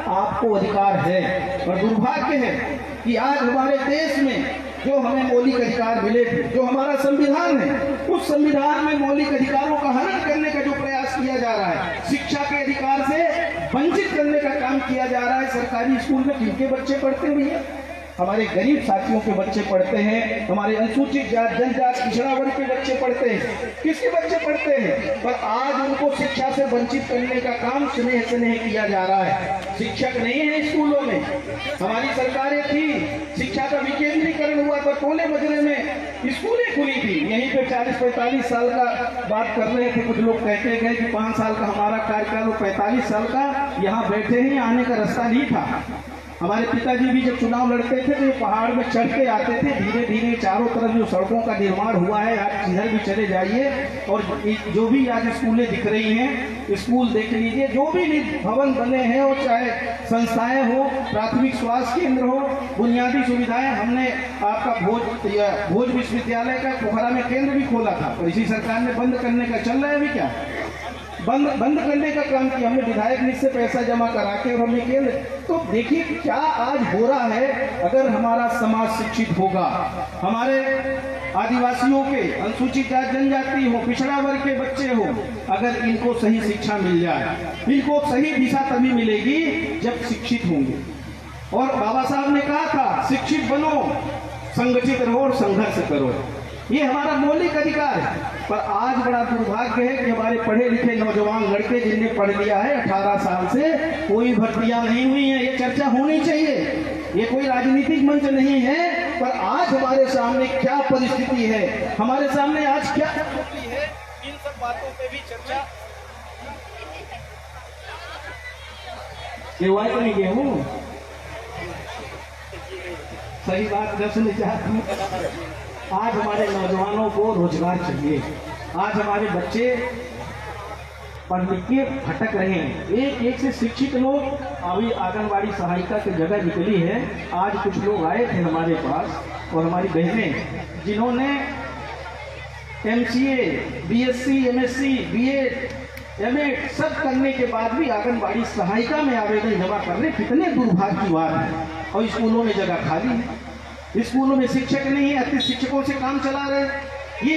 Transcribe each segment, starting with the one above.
आपको अधिकार है। और दुर्भाग्य है कि आज हमारे देश में जो हमें मौलिक अधिकार मिले थे, जो हमारा संविधान है, उस संविधान में मौलिक अधिकारों का हनन करने का जो प्रयास किया जा रहा है, शिक्षा के अधिकार से वंचित करने का काम किया जा रहा है। सरकारी स्कूल में किनके बच्चे पढ़ते हुए हैं? हमारे गरीब साथियों के बच्चे पढ़ते हैं, हमारे अनुसूचित जाति जनजाति पिछड़ा वर्ग के बच्चे पढ़ते हैं, किसके बच्चे पढ़ते हैं? पर आज उनको शिक्षा से वंचित करने का काम स्नेह किया जा रहा है। शिक्षक नहीं है स्कूलों में। हमारी सरकारें थी, शिक्षा का विकेंद्रीकरण हुआ था, टोले मजरे में स्कूलें खुली थी। यहीं पे 40-45 साल का बात कर रहे थे, कुछ लोग कहते गए कि 5 साल का हमारा कार्यकाल, 45 साल का यहाँ बैठे हैं, आने का रास्ता नहीं था। हमारे पिताजी भी जब चुनाव लड़ते थे तो ये पहाड़ में चढ़ के आते थे। धीरे धीरे चारों तरफ जो सड़कों का निर्माण हुआ है, आज जिधर भी चले जाइए और जो भी आज स्कूलें दिख रही हैं, स्कूल देख लीजिए, जो भी भवन बने हैं, और चाहे संस्थाएं हो, प्राथमिक स्वास्थ्य केंद्र हो, बुनियादी सुविधाएं। हमने आपका भोज विश्वविद्यालय का पोखरा में केंद्र भी खोला था, और इसी सरकार ने बंद करने का चल रहा है अभी क्या बंद करने का काम किया। हमने विधायक निधि से पैसा जमा करा के और हमने केंद्र। तो देखिए क्या आज हो रहा है। अगर हमारा समाज शिक्षित होगा, हमारे आदिवासियों के, अनुसूचित जाति जनजाति हो, पिछड़ा वर्ग के बच्चे हो, अगर इनको सही शिक्षा मिल जाए, इनको सही दिशा तभी मिलेगी जब शिक्षित होंगे। और बाबा साहब ने कहा था, शिक्षित बनो, संगठित रहो और संघर्ष करो। ये हमारा मौलिक अधिकार है। पर आज बड़ा दुर्भाग्य है कि हमारे पढ़े लिखे नौजवान लड़के जिनने पढ़ लिया है 18 साल से, कोई भर्तियां नहीं हुई हैं। ये चर्चा होनी चाहिए। ये कोई राजनीतिक मंच नहीं है, पर आज हमारे सामने क्या परिस्थिति है, हमारे सामने आज क्या स्थिति है, इन सब बातों पे भी चर्चा। तो नहीं गए हूँ, सही बात जब सुननी चाहती हूँ। आज हमारे नौजवानों को रोजगार चाहिए। आज हमारे बच्चे पढ़ लिख के भटक रहे हैं। एक से शिक्षित लोग अभी आंगनबाड़ी सहायिका की जगह निकली है। आज कुछ लोग आए थे हमारे पास और हमारी बहनें, जिन्होंने MCA, BSc, MSc, BEd, MAd सब करने के बाद भी आंगनबाड़ी सहायिका में आवेदन जमा करने, कितने दुर्भाग्य की बात है। और स्कूलों में जगह खाली है, स्कूलों में शिक्षक नहीं है, अति शिक्षकों से काम चला रहे। ये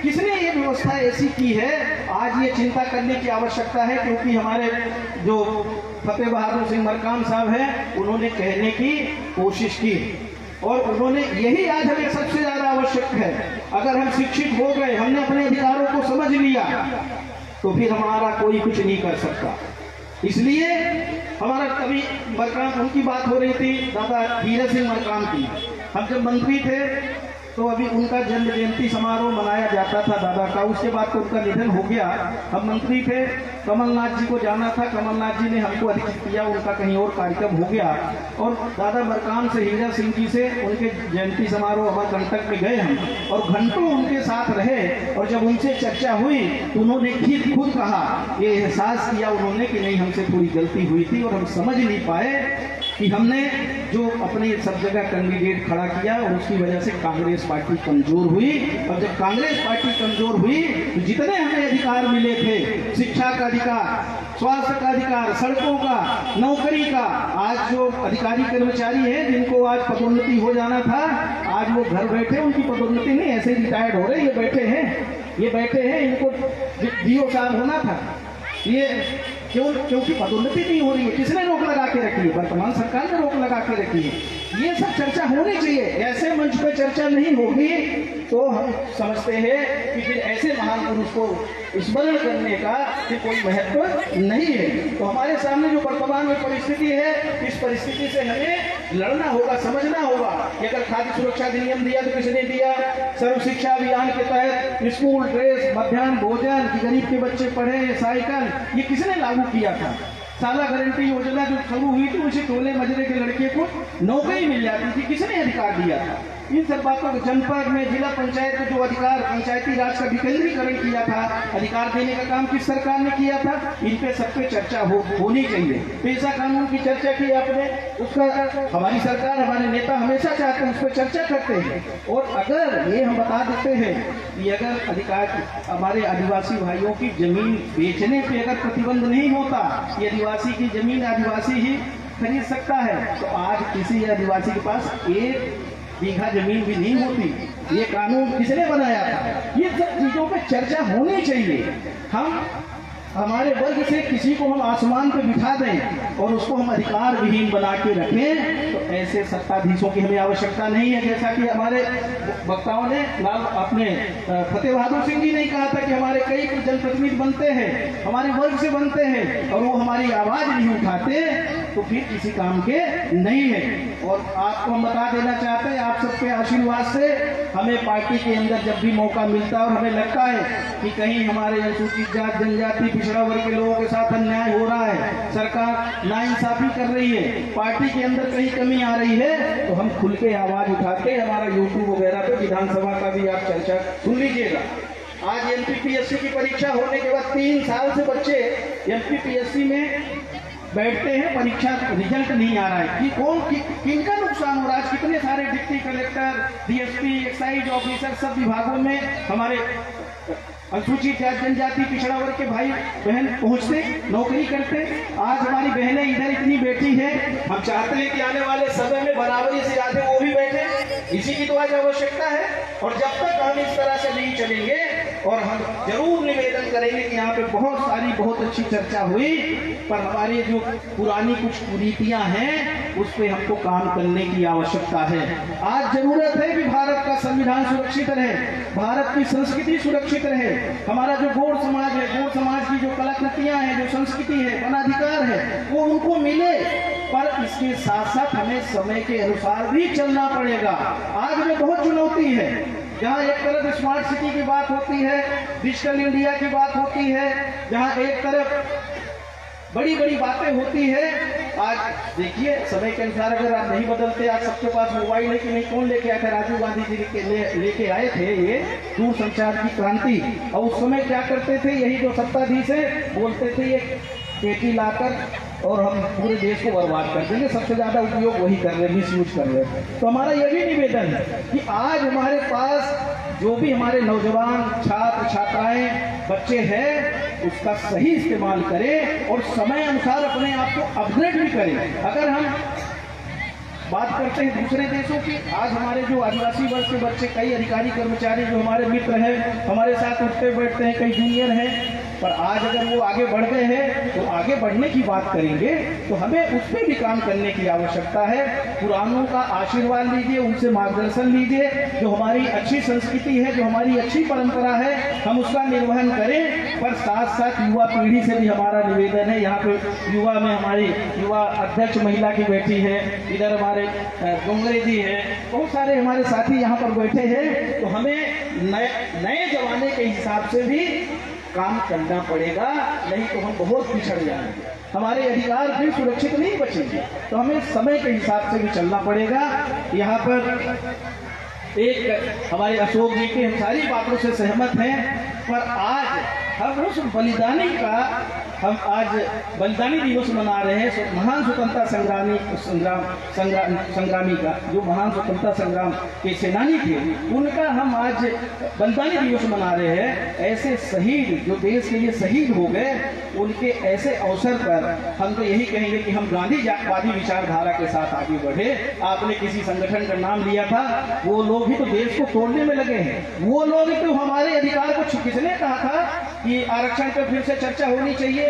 किसने ये व्यवस्था ऐसी की है? आज ये चिंता करने की आवश्यकता है, क्योंकि हमारे जो फतेह बहादुर सिंह मरकाम साहब हैं, उन्होंने कहने की कोशिश की और उन्होंने यही आज हमें सबसे ज्यादा आवश्यक है। अगर हम शिक्षित हो गए, हमने अपने अधिकारों को समझ लिया, तो फिर हमारा कोई कुछ नहीं कर सकता। इसलिए हमारा कभी मरकाम, उनकी बात हो रही थी, दादा हीरा सिंह मरकाम की। हम जब मंत्री थे तो अभी उनका जन्म जयंती समारोह मनाया जाता था दादा का। उसके बाद तो उनका निधन हो गया। हम मंत्री थे, कमलनाथ जी को जाना था, कमलनाथ जी ने हमको अधिकृत किया, उनका कहीं और कार्यक्रम हो गया। और दादा मरकाम से, हीरा सिंह जी से उनके जयंती समारोह अमरकंटक में गए हम और घंटों उनके साथ रहे। और जब उनसे चर्चा हुई तो उन्होंने खुद कहा, ये एहसास किया उन्होंने कि नहीं, हमसे थोड़ी गलती हुई थी और हम समझ नहीं पाए कि हमने जो अपने सब जगह कैंडिडेट खड़ा किया और उसकी वजह से कांग्रेस पार्टी कमजोर हुई। और जब कांग्रेस पार्टी कमजोर हुई तो जितने हमें अधिकार मिले थे, शिक्षा का अधिकार, स्वास्थ्य का अधिकार, सड़कों का, नौकरी का, आज जो अधिकारी कर्मचारी हैं जिनको आज पदोन्नति हो जाना था, आज वो घर बैठे, उनकी पदोन्नति नहीं, ऐसे रिटायर्ड हो रहे, ये बैठे हैं, इनको DO साहब होना था। ये क्योंकि पदोन्नति नहीं हो रही है। किसने रोक लगा के रखी है? वर्तमान सरकार ने रोक लगा के रखी है। ये सब चर्चा होनी चाहिए। ऐसे मंच पर चर्चा नहीं होगी तो हम समझते हैं कि फिर ऐसे महान पुरुष को स्मरण करने का कि कोई महत्व नहीं है। तो हमारे सामने जो वर्तमान में परिस्थिति है, इस परिस्थिति से हमें लड़ना होगा, समझना होगा कि अगर खाद्य सुरक्षा अधिनियम दिया तो किसने दिया? सर्व शिक्षा अभियान के तहत स्कूल ड्रेस, मध्याह्न भोजन, गरीब के बच्चे पढ़े, साइकिल, ये किसने लागू किया था? साला गारंटी योजना जो शुरू हुई थी, उसे टोले मजरे के लड़के को नौकरी मिल जाती थी, किसने अधिकार दिया था? इन सब बातों को जनपद में, जिला पंचायत में जो अधिकार, पंचायती राज का विकेंद्रीकरण किया था, अधिकार देने का काम किस सरकार ने किया था? इन पे सब पे चर्चा होनी चाहिए। पेशा कानून की चर्चा की आपने, उसका हमारी सरकार, हमारे नेता हमेशा चाहते हैं, उस पर चर्चा करते हैं। और अगर ये हम बता देते हैं कि अगर अधिकार, हमारे आदिवासी भाइयों की जमीन बेचने पे अगर प्रतिबंध नहीं होता, ये आदिवासी की जमीन आदिवासी ही खरीद सकता है। तो आज किसी आदिवासी के पास 1 बीघा जमीन भी नहीं होती। ये कानून किसने बनाया था? ये सब चीजों पे चर्चा होनी चाहिए। हम हमारे वर्ग से किसी को हम आसमान पे बिठा दें और उसको हम अधिकार विहीन बना के रखें, तो ऐसे सत्ताधीशों की हमें आवश्यकता नहीं है। जैसा कि हमारे वक्ताओं ने अपने फतेह बहादुर सिंह जी ने कहा था कि हमारे कई जनप्रतिनिधि बनते हैं, हमारे वर्ग से बनते हैं, और वो हमारी आवाज नहीं उठाते, तो फिर किसी काम के नहीं है। और आपको हम बता देना चाहते हैं, आप सबके आशीर्वाद से हमें पार्टी के अंदर जब भी मौका मिलता है और हमें लगता है कि कहीं हमारे अनुसूचित जाति जनजाति पिछड़ा वर्ग के लोगों के साथ अन्याय हो रहा है, सरकार नाइंसाफी कर रही है, पार्टी के अंदर कहीं कमी आ रही है, तो हम खुल के आवाज उठा के हमारा यूट्यूब वगैरह पे विधानसभा का भी आप चर्चा सुन लीजिएगा। आज एमपीपीएससी की परीक्षा होने के बाद 3 साल से बच्चे एमपीपीएससी में बैठते हैं, परीक्षा रिजल्ट नहीं आ रहा है कि किनका नुकसान हो रहा है। कितने सारे deputy collector, DSP, excise officer सब विभागों में हमारे अनुसूचित जाति जनजाति पिछड़ा वर्ग के भाई बहन पहुंचते, नौकरी करते। आज हमारी बहनें इधर इतनी बैठी है, हम चाहते हैं कि आने वाले समय में बराबरी से आगे वो भी बैठे, इसी की तो आज आवश्यकता है। और जब तक हम इस तरह से नहीं चलेंगे, और हम जरूर निवेदन करेंगे कि यहाँ पे बहुत अच्छी चर्चा हुई, पर हमारी जो पुरानी कुछ कुरीतियां हैं उस पर हमको काम करने की आवश्यकता है। आज जरूरत है कि भारत का संविधान सुरक्षित रहे, भारत की संस्कृति सुरक्षित रहे, हमारा जो गौड़ समाज है, गौड़ समाज की जो कलाकृतियां हैं, जो संस्कृति है, वनाधिकार है, वो उनको मिले। पर इसके साथ साथ हमें समय के अनुसार भी चलना पड़ेगा। आज में बहुत चुनौती है, जहाँ एक तरफ स्मार्ट सिटी की बात होती है, डिजिटल इंडिया की बात होती है, जहाँ एक तरफ बड़ी बड़ी बातें होती है। आज देखिए समय के अनुसार अगर आप नहीं बदलते, आज सबके पास मोबाइल है कि नहीं, कौन लेके आया था? राजीव गांधी जी लेके आए थे ये दूरसंचार की क्रांति। और उस समय क्या करते थे, यही जो सत्ताधीश है बोलते थे ये पेटी लाकर और हम पूरे देश को बर्बाद कर देंगे, सबसे ज्यादा उपयोग वही कर रहे, मिसयूज कर रहे। तो हमारा यह भी निवेदन है कि आज हमारे पास जो भी हमारे नौजवान छात्र छात्राएं बच्चे हैं उसका सही इस्तेमाल करें और समय अनुसार अपने आप को अपग्रेड भी करें। अगर हम बात करते हैं दूसरे देशों की, आज हमारे जो आदिवासी वर्ग के बच्चे, कई अधिकारी कर्मचारी जो हमारे मित्र हैं, हमारे साथ उठते बैठते हैं, कई जूनियर हैं, पर आज अगर वो आगे बढ़ गए हैं तो आगे बढ़ने की बात करेंगे, तो हमें उस पर भी काम करने की आवश्यकता है। पुरानों का आशीर्वाद लीजिए, उनसे मार्गदर्शन लीजिए, जो हमारी अच्छी संस्कृति है, जो हमारी अच्छी परंपरा है, हम उसका निर्वहन करें। पर साथ साथ युवा पीढ़ी से भी हमारा निवेदन है, यहाँ पे युवा में हमारी युवा अध्यक्ष महिला की बैठी है, इधर हमारे डोंगरे जी है, बहुत सारे हमारे साथी यहाँ पर बैठे हैं। तो हमें नए जमाने के हिसाब से भी काम करना पड़ेगा, नहीं तो हम बहुत पिछड़ जाएंगे, हमारे अधिकार भी सुरक्षित नहीं बचेंगे। तो हमें समय के हिसाब से भी चलना पड़ेगा। यहाँ पर एक हमारे अशोक जी के हम सारी बातों से सहमत हैं, पर आज हम उस बलिदानी का हम आज बलिदानी दिवस मना रहे हैं, महान स्वतंत्रता संग्रामी का, जो महान स्वतंत्रता संग्राम के सेनानी थे, उनका हम आज बलिदानी दिवस मना रहे हैं। ऐसे शहीद जो देश के लिए शहीद हो गए, उनके ऐसे अवसर पर हम तो यही कहेंगे कि हम गांधीवादी विचारधारा के साथ आगे बढ़े। आपने किसी संगठन का नाम लिया था, वो लोग भी तो देश को तोड़ने में लगे हैं। वो लोग तो हमारे अधिकार को, किसने कहा था कि आरक्षण पर फिर से चर्चा होनी चाहिए,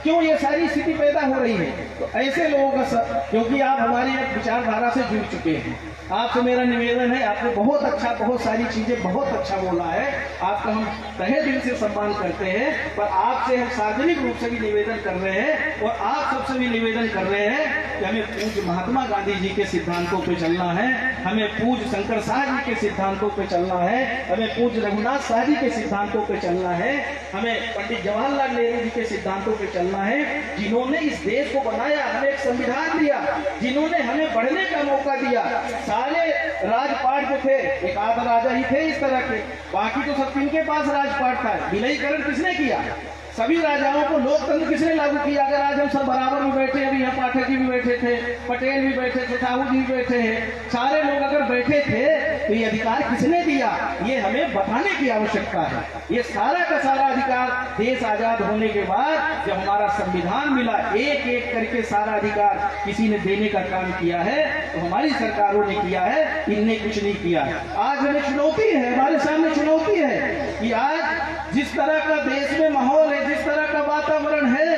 क्यों ये सारी स्थिति पैदा हो रही है? तो ऐसे लोगों का, क्योंकि आप हमारी विचारधारा से जुड़ चुके हैं, आपसे मेरा निवेदन है, आपने बहुत अच्छा, बहुत सारी चीजें बहुत अच्छा बोला है, आपका हम तहे दिल से सम्मान करते हैं, पर आपसे हम सार्वजनिक रूप से भी निवेदन कर रहे हैं और आप सबसे भी निवेदन कर रहे हैं कि हमें पूज्य महात्मा गांधी जी के सिद्धांतों पे चलना है, हमें पूज्य शंकर शाह जी के सिद्धांतों पे चलना है, हमें पूज्य रघुनाथ शाह जी के सिद्धांतों पे चलना है, हमें पंडित जवाहरलाल नेहरू जी के सिद्धांतों पे चलना है, जिन्होंने इस देश को बनाया, हमें एक संविधान दिया, जिन्होंने हमें बढ़ने का मौका दिया। सारे राजपाट जो थे, एक आध राजा ही थे इस तरह के, बाकी तो सब किनके पास राजपाट था? विलयीकरण किसने किया? सभी राजाओं को लोकतंत्र किसने लागू किया? अगर आज हम सब बराबर में बैठे, अभी यहाँ पाठक जी भी बैठे बैठे थे, पटेल भी बैठे थे, साहू जी बैठे हैं, सारे लोग अगर बैठे थे तो ये अधिकार किसने दिया, ये हमें बताने की आवश्यकता है। ये सारा का सारा अधिकार देश आजाद होने के बाद जब हमारा संविधान मिला, एक एक करके सारा अधिकार किसी ने देने का काम किया है, तो हमारी सरकारों ने किया है, इनने कुछ नहीं किया। आज हमें चुनौती है, हमारे सामने चुनौती है कि आज जिस तरह का देश में माहौल है, जिस तरह का वातावरण है,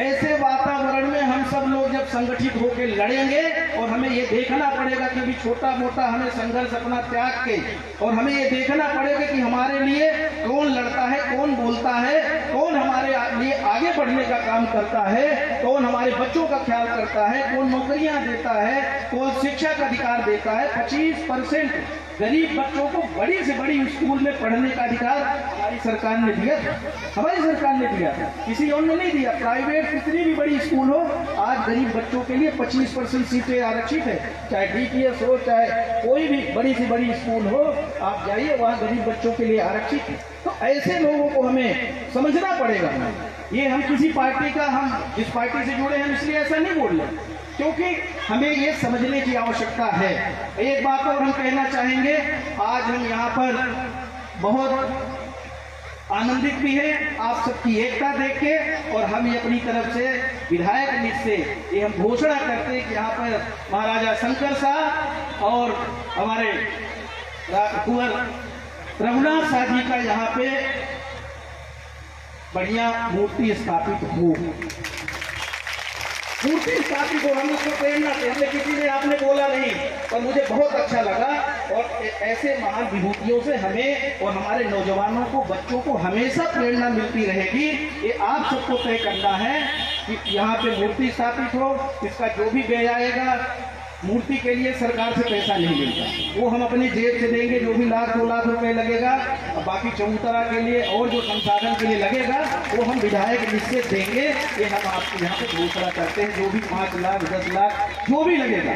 ऐसे वातावरण में हम सब लोग जब संगठित होकर लड़ेंगे और हमें ये देखना पड़ेगा कि अभी छोटा मोटा हमें संघर्ष अपना त्याग के, और हमें ये देखना पड़ेगा कि हमारे लिए कौन लड़ता है, कौन बोलता है, कौन हमारे लिए आगे बढ़ने का काम करता है, कौन हमारे बच्चों का ख्याल करता है, कौन नौकरियां देता है, कौन शिक्षा का अधिकार देता है। 25% गरीब बच्चों को बड़ी से बड़ी स्कूल में पढ़ने का अधिकार हमारी सरकार ने दिया था, हमारी सरकार ने दिया था, किसी और ने नहीं दिया। प्राइवेट कितनी भी बड़ी स्कूल हो, आज गरीब बच्चों के लिए 25% सीटें आरक्षित है, चाहे डीपीएस हो, चाहे कोई भी बड़ी से बड़ी स्कूल हो, आप जाइए वहाँ गरीब बच्चों के लिए आरक्षित है। तो ऐसे लोगों को हमें समझना पड़ेगा। ये हम किसी पार्टी का, हम जिस पार्टी से जुड़े हैं इसलिए ऐसा नहीं बोल रहे, क्योंकि हमें ये समझने की आवश्यकता है। एक बात और हम कहना चाहेंगे, आज हम यहाँ पर बहुत आनंदित भी हैं आप सबकी एकता देख के, और हम ये अपनी तरफ से विधायक निधि से ये हम घोषणा करते हैं कि यहाँ पर महाराजा शंकर साहब और हमारे कुंवर रघुनाथ शाह जी का यहाँ पे बढ़िया मूर्ति स्थापित हो। मूर्ति स्थापित हो, हम उसको प्रेरणा देते, किसी ने आपने बोला नहीं, पर मुझे बहुत अच्छा लगा। और ऐसे महान विभूतियों से हमें और हमारे नौजवानों को, बच्चों को हमेशा प्रेरणा मिलती रहेगी। ये आप सबको तय करना है कि यहाँ पे मूर्ति स्थापित हो, इसका जो भी व्यय आएगा, मूर्ति के लिए सरकार से पैसा नहीं मिलता, वो हम अपनी जेब से देंगे, जो भी 1-2 लाख रुपए लगेगा, और बाकी चबूतरा के लिए और जो संसाधन के लिए लगेगा वो हम विधायक निधि से देंगे। ये हम आपके यहाँ पे घोषणा करते हैं, जो भी 5 लाख 10 लाख जो भी लगेगा।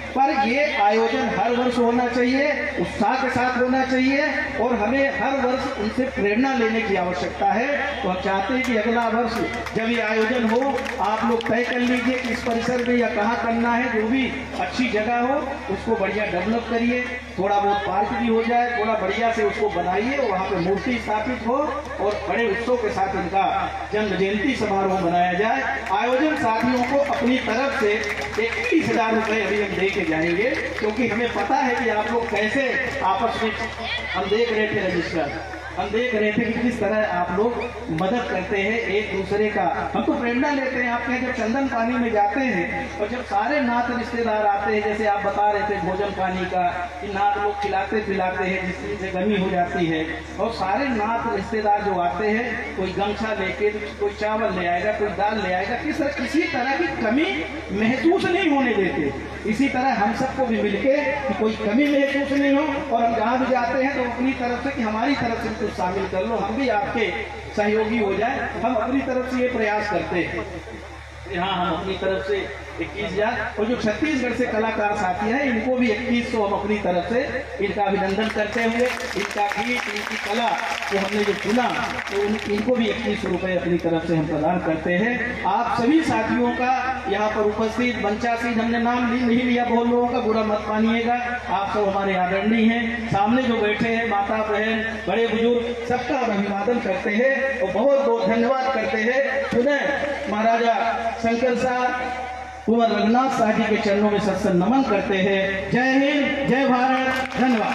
पर ये आयोजन हर वर्ष होना चाहिए, उत्साह के साथ होना चाहिए, और हमें हर वर्ष उनसे प्रेरणा लेने की आवश्यकता है। तो हम चाहते हैं कि अगला वर्ष जब ये आयोजन हो, आप लोग तय कर लीजिए कि इस परिसर में या कहाँ करना है, जो भी अच्छी जगह हो उसको बढ़िया डेवलप करिए, थोड़ा बहुत पार्क भी हो जाए, थोड़ा बढ़िया से उसको बनाइए, वहाँ पे मूर्ति स्थापित हो और बड़े उत्सव के साथ इनका जन्म जयंती समारोह मनाया जाए। आयोजन साथियों को अपनी तरफ से 31,000 रुपये अभी हम दे के जाएंगे, क्योंकि हमें पता है कि आप लोग कैसे आपस में, हम देख रहे थे रजिस्टर, हम देख रहे थे कि किस तरह आप लोग मदद करते हैं एक दूसरे का। हम तो प्रेरणा लेते हैं आपके, जब चंदन पानी में जाते हैं और जब सारे नात रिश्तेदार आते हैं, जैसे आप बता रहे थे भोजन पानी का, कि नात लोग खिलाते पिलाते हैं जिससे कमी हो जाती है, और सारे नात रिश्तेदार जो आते हैं, कोई गमछा लेके, कोई चावल ले आएगा, कोई दाल ले आएगा, किसी तरह की कमी महसूस नहीं होने देते। इसी तरह हम सबको भी मिलके कि कोई कमी महसूस नहीं हो, और हम जहाँ भी जाते हैं तो अपनी तरफ से कि हमारी तरफ से कुछ शामिल कर लो, हम भी आपके सहयोगी हो जाए, हम अपनी तरफ से ये प्रयास करते हैं। यहाँ हम अपनी तरफ से 21,000, और जो छत्तीसगढ़ से कलाकार साथी हैं इनको भी 2100 हम अपनी तरफ से इनका अभिनंदन करते हुए, इनका गीत, इनकी कला को हमने जो चुना, तो इनको भी 2100 रुपये अपनी तरफ से हम प्रदान करते हैं। आप सभी साथियों का यहाँ पर उपस्थित, मंचासीन हमने नाम नहीं लिया, बहुत लोगों का बुरा मत मानिएगा, आप सब हमारे आदरणीय हैं, सामने जो बैठे हैं माता बहन बड़े बुजुर्ग, सबका अभिवादन करते हैं और बहुत बहुत धन्यवाद करते हैं। पुनः महाराजा शंकर साहब, कुंवर रघुनाथ शाह जी के चरणों में सत्संग नमन करते हैं। जय हिंद, जय भारत, धन्यवाद।